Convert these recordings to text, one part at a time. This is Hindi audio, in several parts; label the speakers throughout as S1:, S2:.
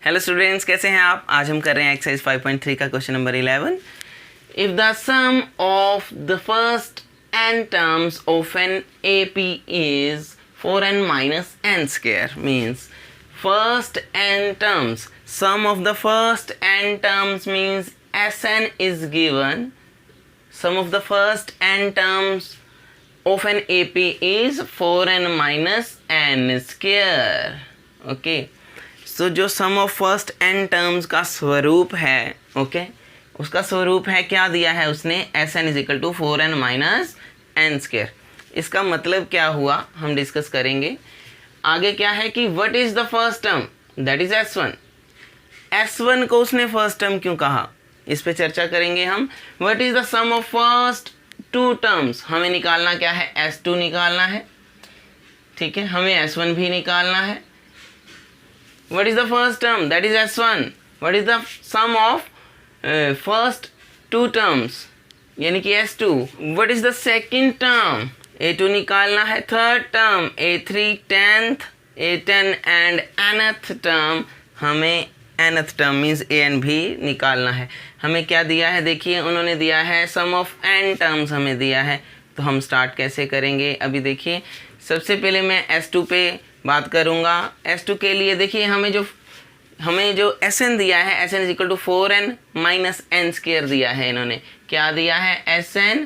S1: हेलो स्टूडेंट्स, कैसे हैं आप। आज हम कर रहे हैं एक्सरसाइज 5.3 का question number 11। If the sum of the first n terms of an AP is 4n minus n square, means first n terms, sum of the first n terms means Sn is given. Sum of the first n terms of an AP is 4n minus n square. Okay. तो जो सम ऑफ फर्स्ट n टर्म्स का स्वरूप है, ओके, उसका स्वरूप है, क्या दिया है उसने, Sn is equal to 4n minus n square. इसका मतलब क्या हुआ हम डिस्कस करेंगे। आगे क्या है कि what is the first term, that is S1। S1 को उसने फर्स्ट टर्म क्यों कहा, इस पे चर्चा करेंगे हम। What is the sum of first two terms, हमें निकालना क्या है, S2 निकालना है, ठीक है, हमें S1 भी निकालना है। What is the first term? That is S1. What is the sum of first two terms? यानी कि S2. What is the second term? A2 निकालना है। Third term A3, 10th A10 and nth term, हमें nth term means an भी निकालना है। हमें क्या दिया है, देखिए उन्होंने दिया है sum of n terms हमें दिया है। तो हम स्टार्ट कैसे करेंगे, अभी देखिए सबसे पहले मैं S2 पे बात करूँगा। S2 के लिए देखिए हमें जो Sn दिया है, Sn is equal to 4n minus n square दिया है। इन्होंने क्या दिया है, Sn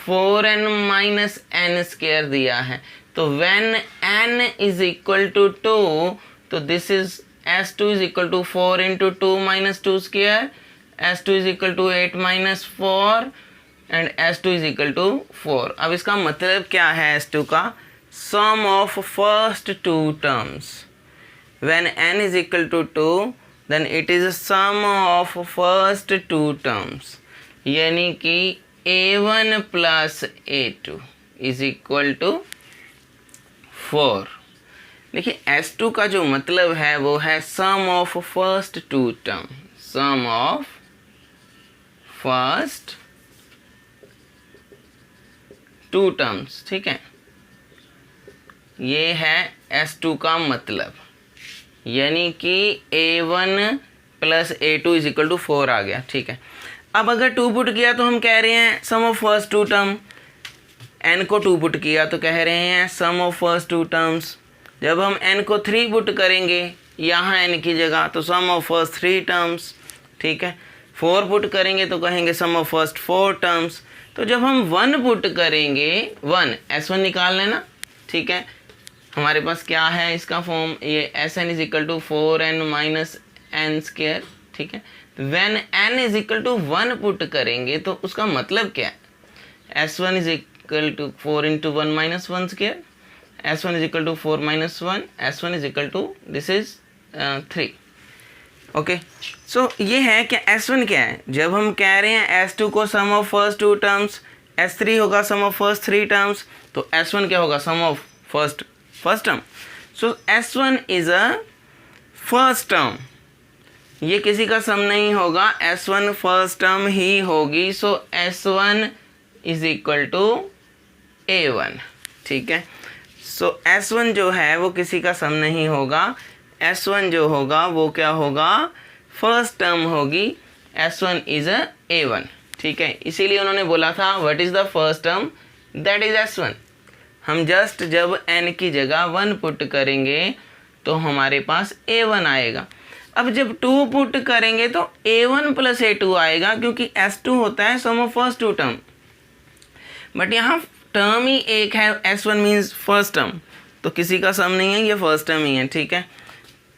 S1: 4n minus n square दिया है। तो when n is equal to 2, तो this is S2 is equal to 4 into 2 minus 2 square, S2 is equal to 8 minus 4 and S2 is equal to 4। अब इसका मतलब क्या है, S2 का sum of first two terms. When n is equal to 2, then it is a sum of first two terms. यानी कि A1 plus A2 is equal to 4। देखिए S2 का जो मतलब है वो है sum of first two term, sum of first two terms, ठीक है, ये है S2 का मतलब, यानी कि A1 plus A2 is equal to 4 आ गया, ठीक है। अब अगर 2 पुट किया तो हम कह रहे हैं sum of first two term, n को 2 पुट किया तो कह रहे हैं sum of first two terms. जब हम n को 3 पुट करेंगे यहाँ n की जगह तो सम ऑफ फर्स्ट 3 टर्म्स, ठीक है। 4 पुट करेंगे तो कहेंगे सम ऑफ फर्स्ट 4 टर्म्स। तो जब हम 1 पुट करेंगे, 1 S1 निकाल लेना, ठीक है। हमारे पास क्या है इसका फॉर्म, ये Sn is equal to 4n minus n square, ठीक है। When n is equal to 1 put करेंगे तो उसका मतलब क्या है, S1 is equal to 4 into 1 minus 1 square, S1 is equal to 4 minus 1, S1 is equal to this is 3। Okay, so ये है कि S1 क्या है, जब हम कह रहे हैं S2 को sum of first two terms, S3 होगा सम ऑफ फर्स्ट 3 टर्म्स, तो S1 क्या होगा, sum of first term. So S1 is a first term, ये किसी का सम नहीं होगा, S1 फर्स्ट टर्म ही होगी। सो S1 is equal to A1, ठीक है। सो S1 जो है वो किसी का सम नहीं होगा, S1 जो होगा वो क्या होगा, फर्स्ट टर्म होगी, S1 इज अ A1, ठीक है। इसीलिए उन्होंने बोला था what is the first term, that is S1। हम जस्ट जब n की जगह 1 पुट करेंगे तो हमारे पास A1 आएगा। अब जब 2 पुट करेंगे तो A1 प्लस A2 आएगा, क्योंकि S2 होता है sum of first two term, but यहाँ टर्म ही एक है, S1 मीन्स फर्स्ट टर्म, तो किसी का सम नहीं है, ये फर्स्ट टर्म ही है, ठीक है।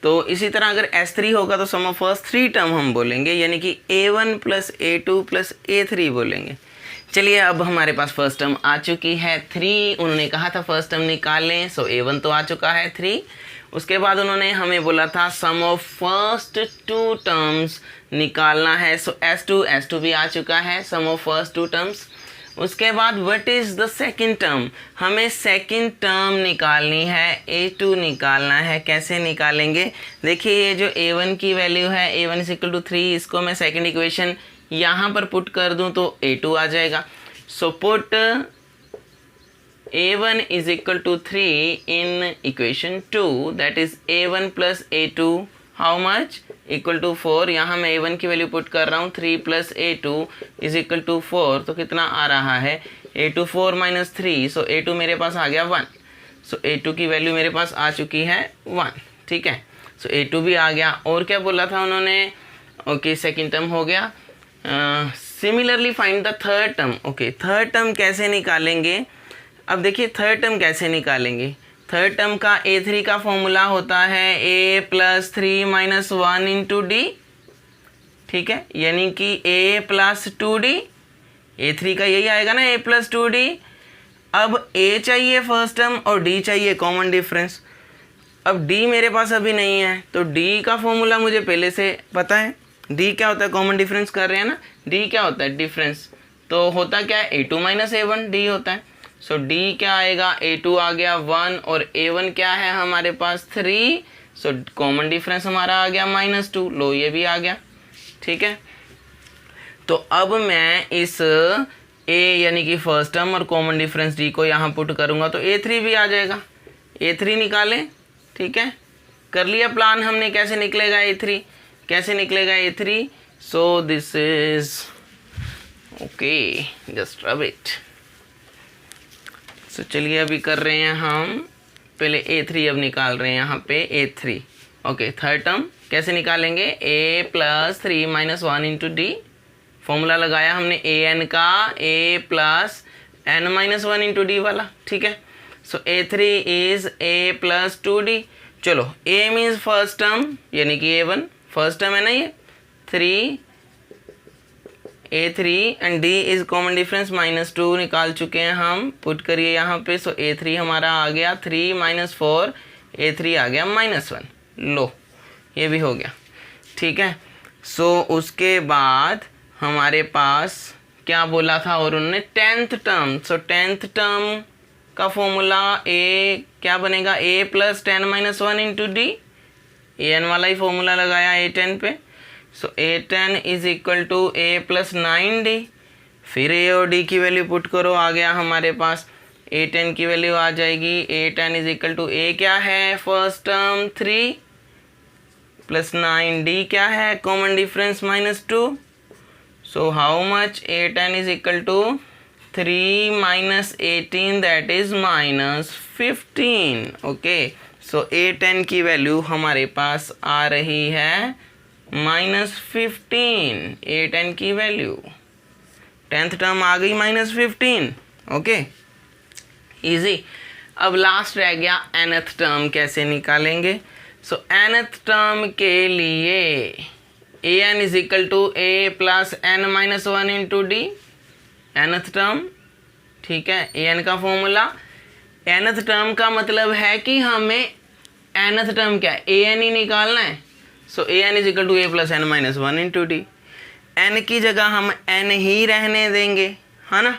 S1: तो इसी तरह अगर S3 होगा तो सम ऑफ फर्स्ट 3 टर्म हम बोलेंगे, यानी कि A1 plus A2 plus A3 बोलेंगे। चलिए अब हमारे पास फर्स्ट टर्म आ चुकी है 3, उन्होंने कहा था फर्स्ट टर्म निकाल लें, सो A1 तो आ चुका है 3। उसके बाद उन्होंने हमें बोला था सम ऑफ फर्स्ट टू टर्म्स निकालना है, सो S2 भी आ चुका है, sum of first two terms. उसके बाद what is the second term, हमें सेकंड टर्म निकालनी है, A2 निकालना है। कैसे निकालेंगे, देखिए ये जो A1 की वैल्यू है, A1 इज इक्वल टू 3, इसको मैं सेकंड इक्वेशन यहाँ पर पुट कर दूँ तो A2 आ जाएगा। So put A1 is equal to 3 in equation 2, that is A1 plus A2, how much, equal to 4, यहाँ मैं A1 की वैल्यू पुट कर रहा हूँ 3 + A2 इज इक्वल टू 4, तो कितना आ रहा है A2 4 - 3, सो A2 मेरे पास आ गया 1, सो A2 की वैल्यू मेरे पास आ चुकी है 1, ठीक है, सो A2 भी आ गया। और क्या बोला था उन्होंने, ओके सेकेंड टर्म हो गया। Similarly find the third term, okay third term कैसे निकालेंगे, अब देखिए थर्ड टर्म कैसे निकालेंगे। थर्ड टर्म का A3 का फॉर्मूला होता है A + 3 - 1 × D, ठीक है, यानी कि A + 2D, A3 का यही आएगा ना A + 2D। अब A चाहिए फर्स्ट टर्म और D चाहिए कॉमन डिफरेंस। अब D मेरे पास अभी नहीं है, तो D का फॉर्मूला मुझे पहले से पता है। D क्या होता है, कॉमन डिफरेंस कर रहे हैं ना, D क्या होता है डिफरेंस, तो होता क्या है A2 - A1 D होता है। सो D क्या आएगा, A2 आ गया 1 और A1 क्या है हमारे पास 3, सो कॉमन डिफरेंस हमारा आ गया -2, लो ये भी आ गया, ठीक है। तो अब मैं इस A यानी कि फर्स्ट टर्म और कॉमन डिफरेंस D को यहाँ पुट करूँगा तो A3 भी आ जाएगा, A3 निकालें, ठीक है, कर लिया प्लान हमने कैसे निकलेगा A3, कैसे निकलेगा A3, so this is okay, just rub it. So चलिए अभी कर रहे हैं हम, पहले A3 अब निकाल रहे हैं यहाँ पे A3, ओके थर्ड टर्म कैसे निकालेंगे, A + 3 - 1 × D, फॉर्मूला लगाया हमने an का A + n - 1 × D वाला, ठीक है। सो A3 इज A + 2D, चलो A मीन्स फर्स्ट टर्म यानी कि A1 फर्स्ट टर्म है ना ये 3, A3 and D is common difference -2 निकाल चुके हैं हम, पुट करिए यहाँ पे। सो A3 हमारा आ गया 3 - 4, A3 आ गया -1, लो ये भी हो गया, ठीक है। सो उसके बाद हमारे पास क्या बोला था और उन्होंने tenth term, so tenth term का फॉर्मूला A क्या बनेगा, A + 10 - 1 × D, an वाला ही फॉर्मूला लगाया A10 पे, so A10 is equal to A + 9D, फिर A और D की वैल्यू पुट करो, आ गया हमारे पास A10 की वैल्यू आ जाएगी, A10 is equal to A क्या है फर्स्ट टर्म 3 + 9D क्या है common difference -2, so how much A10 is equal to 3 - 18 that is -15, okay. So A10 की वैल्यू हमारे पास आ रही है -15, A10 की वैल्यू, टेंथ टर्म आ गई -15, ओके इजी। अब लास्ट रह गया nth टर्म कैसे निकालेंगे, सो nth टर्म के लिए an is equal to A + n - 1 × D, nth term, ठीक है, an का फॉर्मूला, nth टर्म का मतलब है कि हमें nth टर्म क्या है an ही निकालना है, so an is equal to A + n - 1 × D, n की जगह हम n ही रहने देंगे, है ना,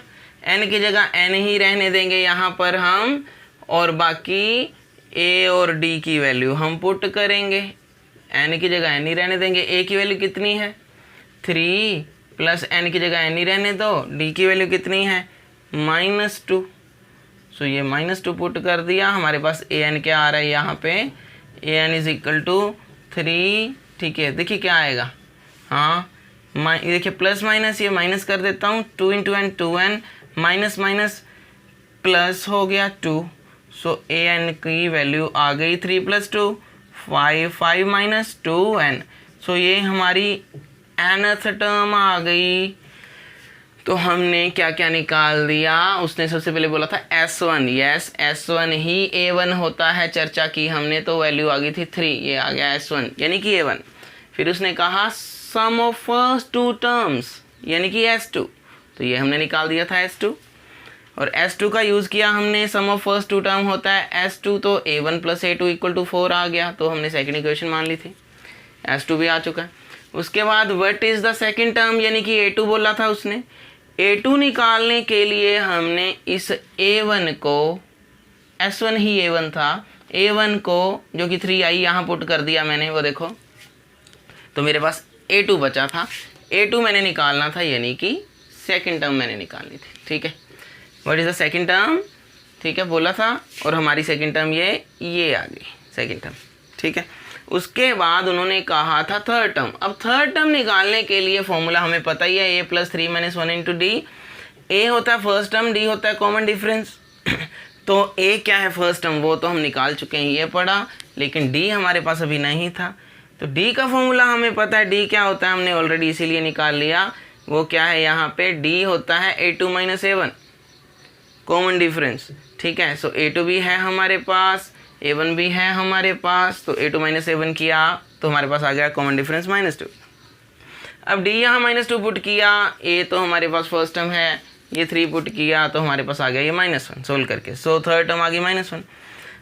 S1: n की जगह n ही रहने देंगे यहाँ पर हम, और बाकी a और d की वैल्यू हम पुट करेंगे, n की जगह n ही रहने देंगे। a की वैल्यू कितनी है 3 + n की जगह n ही रहने दो, d की वैल्यू कितनी है -2, सो ये -2 पुट कर दिया, हमारे पास an क्या आ रहा है यहाँ पे, an इज इक्वल टू 3, ठीक है, देखिए क्या आएगा, हाँ देखिए प्लस माइनस ये माइनस कर देता हूँ, 2 × n 2n minus minus plus हो गया 2, सो an की वैल्यू आ गई 3 + 2 5, 5 - 2n, सो ये हमारी nth टर्म आ गई। तो हमने क्या क्या निकाल दिया, उसने सबसे पहले बोला था S1, यस S1 ही A1 होता है, चर्चा की हमने, तो वैल्यू आ गई थी 3, ये आ गया S1 यानी कि A1। फिर उसने कहा सम ऑफ फर्स्ट टू टर्म्स यानी कि S2, तो ये हमने निकाल दिया था S2, और S2 का यूज़ किया हमने, सम ऑफ फर्स्ट टू टर्म होता है S2, तो A1 + A2 = 4 आ गया, तो हमने सेकंड इक्वेशन मान ली थी, S2 भी आ चुका है। उसके बाद what is the second term यानी कि A2 बोला था उसने, A2 निकालने के लिए हमने इस A1 को, S1 ही A1 था, A1 को जो कि 3 आई यहाँ पुट कर दिया मैंने, वो देखो, तो मेरे पास A2 बचा था, A2 मैंने निकालना था यानी कि सेकंड टर्म मैंने निकालनी थी, ठीक है। What is the second term, ठीक है बोला था, और हमारी सेकंड टर्म ये आ गई सेकंड टर्म, ठीक है। उसके बाद उन्होंने कहा था थर्ड टर्म। अब थर्ड टर्म निकालने के लिए फॉर्मूला हमें पता ही है, a + 3 - 1 × d। a होता है फर्स्ट टर्म, d होता है कॉमन डिफरेंस। तो a क्या है फर्स्ट टर्म, वो तो हम निकाल चुके हैं, ये पढ़ा, लेकिन d हमारे पास अभी नहीं था। तो d का फॉर्मूला हमें पता है, d क्या होता है हमने ऑलरेडी इसीलिए निकाल लिया। वो क्या है यहाँ पे, d होता है a2 - a1 कॉमन डिफरेंस, ठीक है। सो a2 भी है हमारे पास, a1 भी है हमारे पास, तो a2 - a1 किया तो हमारे पास आ गया कॉमन डिफरेंस -2। अब d यहाँ -2 पुट किया, a तो हमारे पास फर्स्ट टर्म है, ये 3 पुट किया तो हमारे पास आ गया ये -1 सोल्व करके। सो थर्ड टर्म आ गई -1।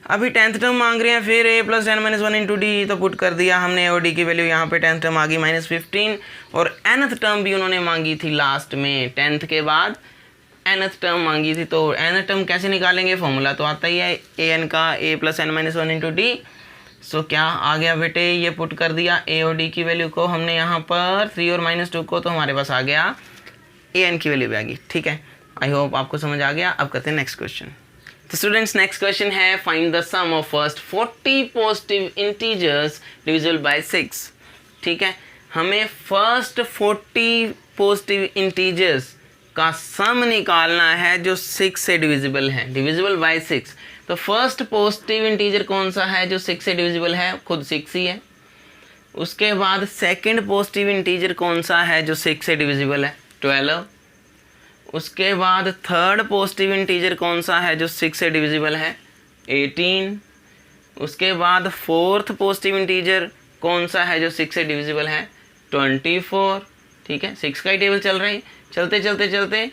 S1: अभी 10th टर्म मांग रहे हैं, फिर a + 10 - 1 × d, तो पुट कर दिया हमने और d की वैल्यू यहाँ पे 10th टर्म आ गई -15। और nth टर्म भी उन्होंने मांगी थी लास्ट में, 10th के बाद nth टर्म मांगी थी। तो nth टर्म कैसे निकालेंगे, फॉर्मूला तो आता ही है an का, a + n - 1 × d। सो क्या आ गया बेटे, ये पुट कर दिया a और d की वैल्यू को हमने यहाँ पर 3 और -2 को, तो हमारे पास आ गया an की वैल्यू भी आ गई, ठीक है। आई होप आपको समझ आ गया। अब करते हैं नेक्स्ट क्वेश्चन। तो स्टूडेंट्स नेक्स्ट क्वेश्चन है, find the sum of first 40 positive integers divisible by 6। ठीक है, हमें फर्स्ट 40 पॉजिटिव इंटीजर्स का सम निकालना है जो 6 से डिविजिबल है, डिविजिबल बाय 6। तो फर्स्ट पॉजिटिव इंटीजर कौन सा है जो 6 से डिविजिबल है, खुद 6 ही है। उसके बाद सेकंड पॉजिटिव इंटीजर कौन सा है जो 6 से डिविजिबल है, 12। उसके बाद थर्ड पॉजिटिव इंटीजर कौन सा है जो 6 से डिविजिबल है, 18। उसके बाद फोर्थ पॉजिटिव इंटीजर कौन सा है जो 6 से डिविजिबल है, 24। ठीक है, 6 का ही टेबल चल रहा है। चलते चलते चलते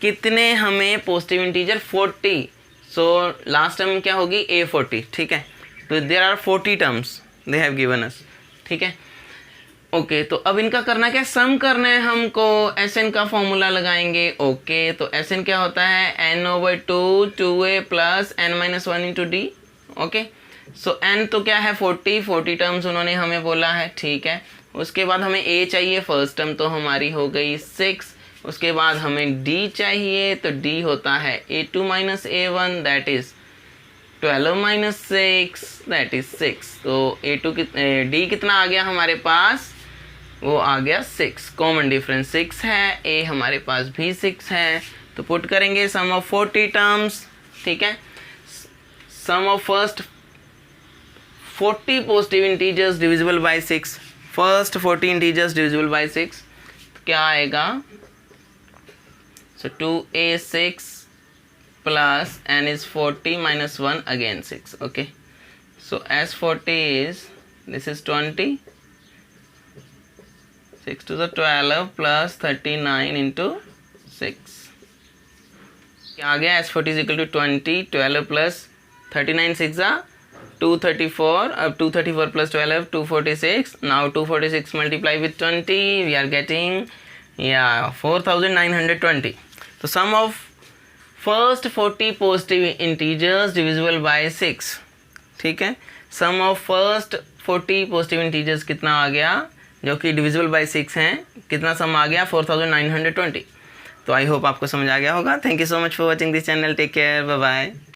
S1: कितने हमें positive integer, 40। So last term क्या होगी, A40। ठीक है, तो there are 40 terms they have given us. ठीक है, ओके तो अब इनका करना क्या, सम करना है हमको। Sn का फॉर्मूला लगाएंगे। ओके तो Sn क्या होता है, n/2 2a + n - 1 × d। Okay so n तो क्या है 40 टर्म्स उन्होंने हमें बोला है। ठीक है, उसके बाद हमें a चाहिए, फर्स्ट टर्म तो हमारी हो गई 6। उसके बाद हमें d चाहिए, तो d होता है a2 - a1 that is 12 - 6 that is 6। तो d कितना आ गया हमारे पास, वो आ गया 6। कॉमन डिफरेंस 6 है, a हमारे पास भी 6 है। तो पुट करेंगे सम ऑफ 40 टर्म्स। ठीक है, sum of first 40 positive integers divisible by 6, first 40 integers divisible by 6 तो क्या आएगा, सो 2a6 plus n is 40 minus 1 again 6. Okay, so as 40 is, this is 20, 6 to the 12 plus 39 into 6 क्या आ गया, as 40 is equal to 20, 12 plus 39 6 are 234, अब 234 plus 12 246, now 246 multiply with 20 we are getting 4920. तो sum of first 40 positive integers divisible by 6। ठीक है, sum of first 40 positive integers कितना आ गया जो कि डिविजिबल बाय 6 हैं, कितना सम आ गया 4920। तो आई होप आपको समझ आ गया होगा। Thank you so much for watching this channel, take care, bye bye.